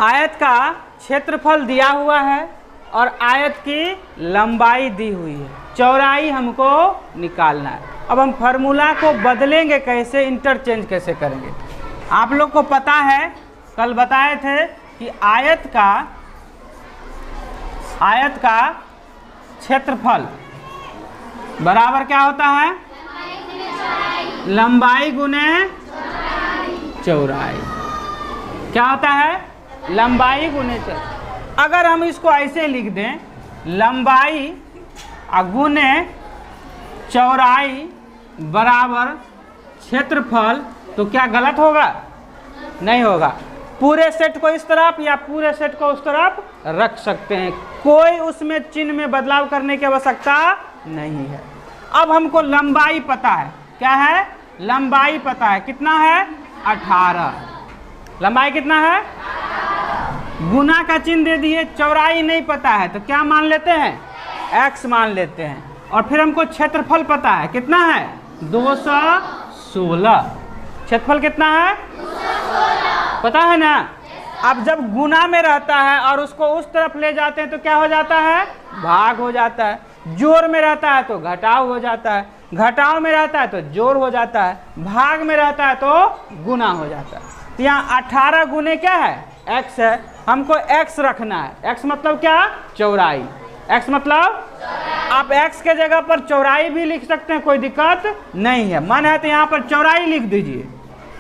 आयत का क्षेत्रफल दिया हुआ है और आयत की लंबाई दी हुई है, चौड़ाई हमको निकालना है। अब हम फार्मूला को बदलेंगे कैसे, इंटरचेंज कैसे करेंगे। आप लोग को पता है, कल बताए थे कि आयत का क्षेत्रफल बराबर क्या होता है, लंबाई गुने चौड़ाई। क्या होता है, लंबाई गुने चौड़ाई। अगर हम इसको ऐसे लिख दें, लंबाई गुने चौड़ाई बराबर क्षेत्रफल, तो क्या गलत होगा? नहीं होगा। पूरे सेट को इस तरफ या पूरे सेट को उस तरफ रख सकते हैं, कोई उसमें चिन्ह में बदलाव करने की आवश्यकता नहीं है। अब हमको लंबाई पता है, क्या है, लंबाई पता है, कितना है, 18। लंबाई कितना है, गुना का चिन्ह दे दिए। चौड़ाई नहीं पता है तो क्या मान लेते हैं, x मान लेते हैं। और फिर हमको क्षेत्रफल पता है, कितना है, 216। क्षेत्रफल कितना है, 216 पता है ना। अब जब गुना में रहता है और उसको उस तरफ ले जाते हैं तो क्या हो जाता है, भाग हो जाता है। जोड़ में रहता है तो घटाव हो जाता है, घटाव में रहता है तो जोड़ हो जाता है, भाग में रहता है तो गुना हो जाता है। तो यहाँ 18 गुने क्या है, x है। हमको x रखना है। x मतलब क्या, चौड़ाई। x मतलब आप x के जगह पर चौड़ाई भी लिख सकते हैं, कोई दिक्कत नहीं है। मन है तो यहाँ पर चौड़ाई लिख दीजिए,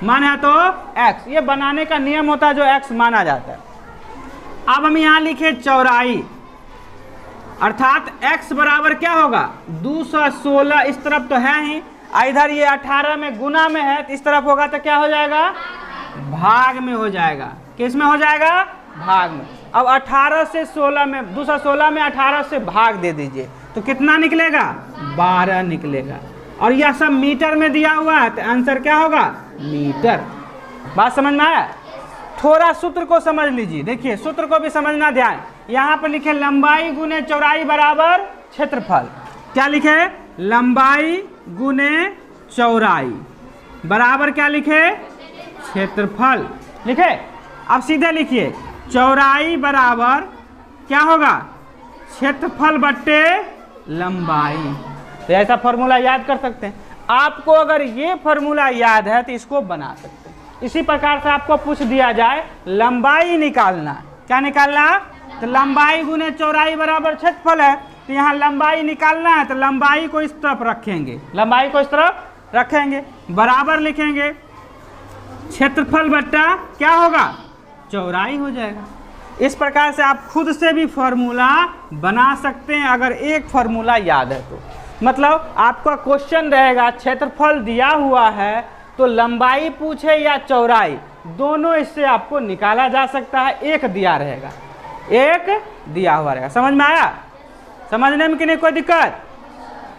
मन है तो x। ये बनाने का नियम होता है जो x माना जाता है। अब हम यहाँ लिखे चौड़ाई, अर्थात x बराबर क्या होगा, 216। इस तरफ तो है ही, इधर ये 18 में गुना में है, तो इस तरफ होगा तो क्या हो जाएगा, भाग में हो जाएगा। किस में हो जाएगा, भाग में। अब 18 से 16 में, 216 में 18 से भाग दे दीजिए तो कितना निकलेगा, 12 निकलेगा। और यह सब मीटर में दिया हुआ है तो आंसर क्या होगा, मीटर। बात समझ में आया? थोड़ा सूत्र को समझ लीजिए, देखिए सूत्र को भी समझना ध्यान। यहाँ पर लिखे लंबाई गुने चौड़ाई बराबर क्षेत्रफल। क्या लिखे, लंबाई गुने चौड़ाई बराबर क्या लिखे, क्षेत्रफल लिखे। अब सीधे लिखिए, चौड़ाई बराबर क्या होगा, क्षेत्रफल बट्टे लंबाई। तो ऐसा फॉर्मूला याद कर सकते हैं। आपको अगर ये फॉर्मूला याद है तो इसको बना सकते हैं। इसी प्रकार से आपको पूछ दिया जाए लंबाई निकालना, क्या निकालना, तो लंबाई गुने चौड़ाई बराबर क्षेत्रफल है, तो यहाँ लंबाई निकालना है तो लंबाई को इस तरफ रखेंगे, लंबाई को इस तरफ रखेंगे, बराबर लिखेंगे क्षेत्रफल बट्टा क्या होगा, चौड़ाई हो जाएगा। इस प्रकार से आप खुद से भी फॉर्मूला बना सकते हैं अगर एक फॉर्मूला याद है तो। मतलब आपका क्वेश्चन रहेगा क्षेत्रफल दिया हुआ है तो लंबाई पूछे या चौड़ाई, दोनों इससे आपको निकाला जा सकता है। एक दिया रहेगा, एक दिया हुआ रहेगा। समझ में आया? समझने में कि नहीं कोई दिक्कत?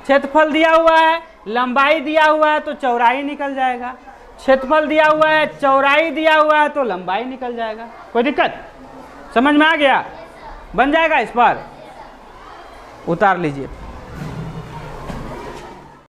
क्षेत्रफल दिया हुआ है, लंबाई दिया हुआ है तो चौड़ाई निकल जाएगा। क्षेत्रफल दिया हुआ है, चौड़ाई दिया हुआ है तो लंबाई निकल जाएगा। कोई दिक्कत? समझ में आ गया? बन जाएगा। इस पर उतार लीजिए।